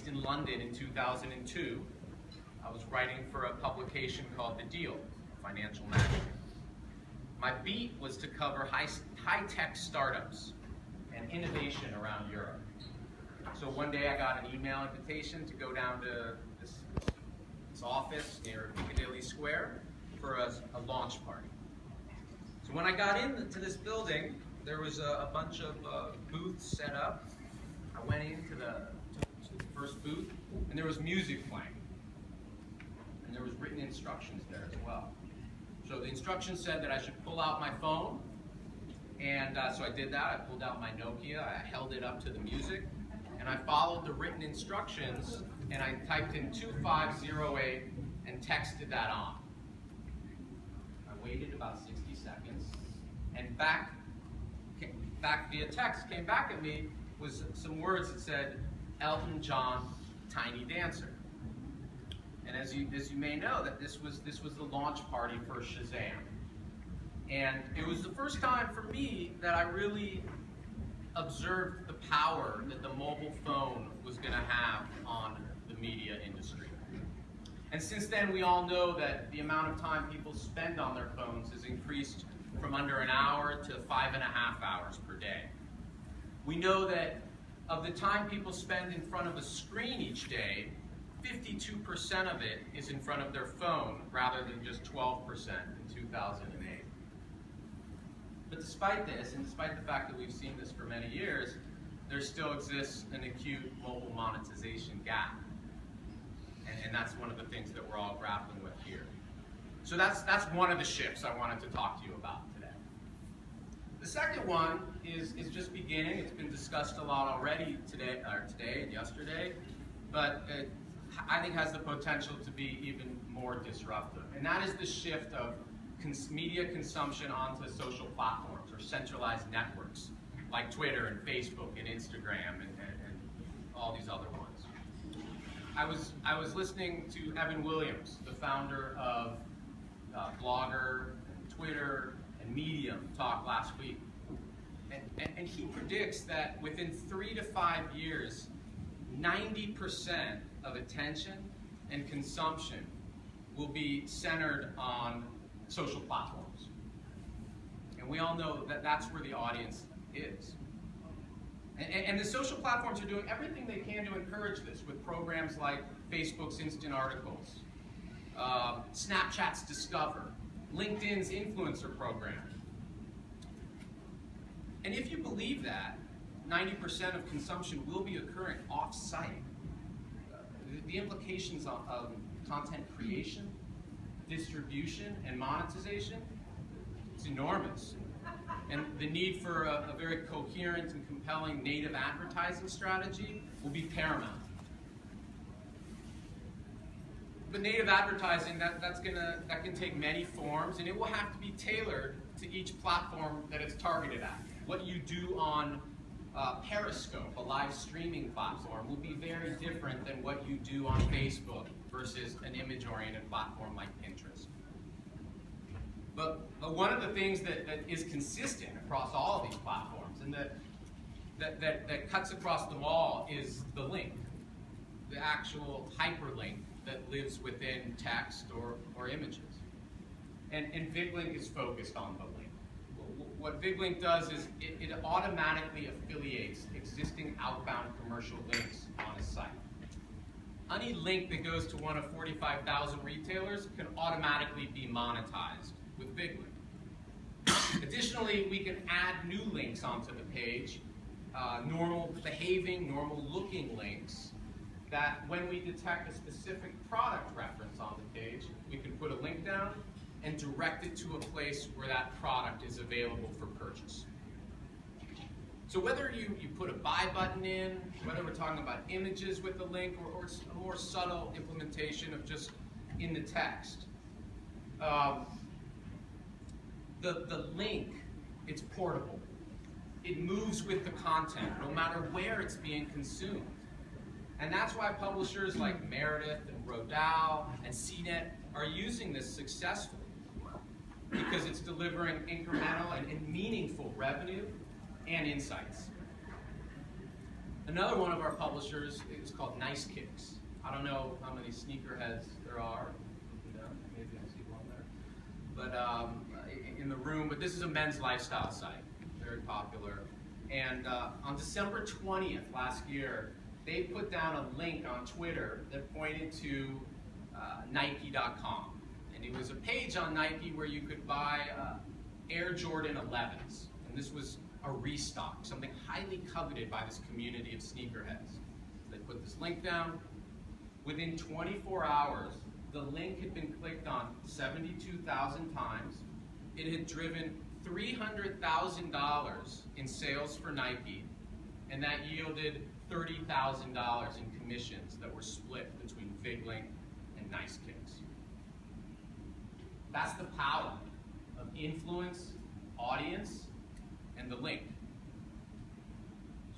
based in London in 2002. I was writing for a publication called The Deal, financial magazine. My beat was to cover high-tech startups and innovation around Europe. So one day I got an email invitation to go down to this office near Piccadilly Square for a launch party. So when I got into this building, there was a bunch of booths set up. I went into the first booth, and there was music playing. And there was written instructions there as well. So the instructions said that I should pull out my phone, and so I did that. I pulled out my Nokia, I held it up to the music, and I followed the written instructions, and I typed in 2508 and texted that on. I waited about 60 seconds, and back via text came back at me was some words that said, Elton John, Tiny Dancer. And as you may know, that this was the launch party for Shazam. And it was the first time for me that I really observed the power that the mobile phone was going to have on the media industry. And since then, we all know that the amount of time people spend on their phones has increased from under an hour to 5.5 hours per day. We know that of the time people spend in front of a screen each day, 52% of it is in front of their phone rather than just 12% in 2008. But despite this, and despite the fact that we've seen this for many years, there still exists an acute mobile monetization gap. And that's one of the things that we're all grappling with here. So that's one of the shifts I wanted to talk to you about today. The second one is just beginning. It's been discussed a lot already today and yesterday, but I think has the potential to be even more disruptive. And that is the shift of media consumption onto social platforms or centralized networks like Twitter and Facebook and Instagram and all these other ones. I was listening to Evan Williams, the founder of Blogger, and Twitter, and Medium, talk last week. And he predicts that within 3 to 5 years, 90% of attention and consumption will be centered on social platforms. And we all know that that's where the audience is. And the social platforms are doing everything they can to encourage this with programs like Facebook's Instant Articles, Snapchat's Discover, LinkedIn's Influencer Program. And if you believe that 90% of consumption will be occurring off-site, the implications of content creation, distribution, and monetization, it's enormous. And the need for a very coherent and compelling native advertising strategy will be paramount. But native advertising, that can take many forms, and it will have to be tailored to each platform that it's targeted at. What you do on Periscope, a live streaming platform, will be very different than what you do on Facebook versus an image-oriented platform like Pinterest. But one of the things that is consistent across all of these platforms and that cuts across them all is the link, the actual hyperlink that lives within text or images. And VigLink is focused on the link. What VigLink does is it automatically affiliates existing outbound commercial links on a site. Any link that goes to one of 45,000 retailers can automatically be monetized with VigLink. Additionally, we can add new links onto the page, normal behaving, normal looking links that when we detect a specific product reference on the page, we can put a link down and direct it to a place where that product is available for purchase. So whether you put a buy button in, whether we're talking about images with the link, or a more subtle implementation of just in the text, the link, it's portable. It moves with the content, no matter where it's being consumed. And that's why publishers like Meredith and Rodal and CNET are using this successfully, because it's delivering incremental and meaningful revenue and insights. Another one of our publishers is called Nice Kicks. I don't know how many sneakerheads there are. Maybe I see one there. But in the room, but this is a men's lifestyle site, very popular. And on December 20th last year, they put down a link on Twitter that pointed to Nike.com. And it was a page on Nike where you could buy Air Jordan 11s. And this was a restock, something highly coveted by this community of sneakerheads. They put this link down. Within 24 hours, the link had been clicked on 72,000 times. It had driven $300,000 in sales for Nike, and that yielded $30,000 in commissions that were split between Figling and Nice Kicks. That's the power of influence, audience, and the link.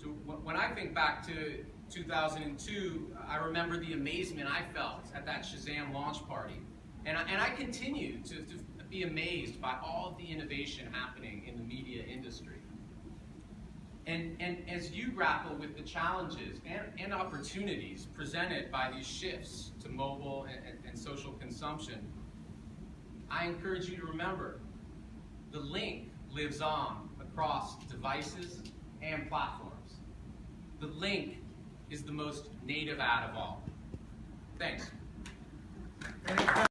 So when I think back to 2002, I remember the amazement I felt at that Shazam launch party. And I continue to be amazed by all of the innovation happening in the media industry. And as you grapple with the challenges and opportunities presented by these shifts to mobile and social consumption, I encourage you to remember, the link lives on across devices and platforms. The link is the most native ad of all. Thanks.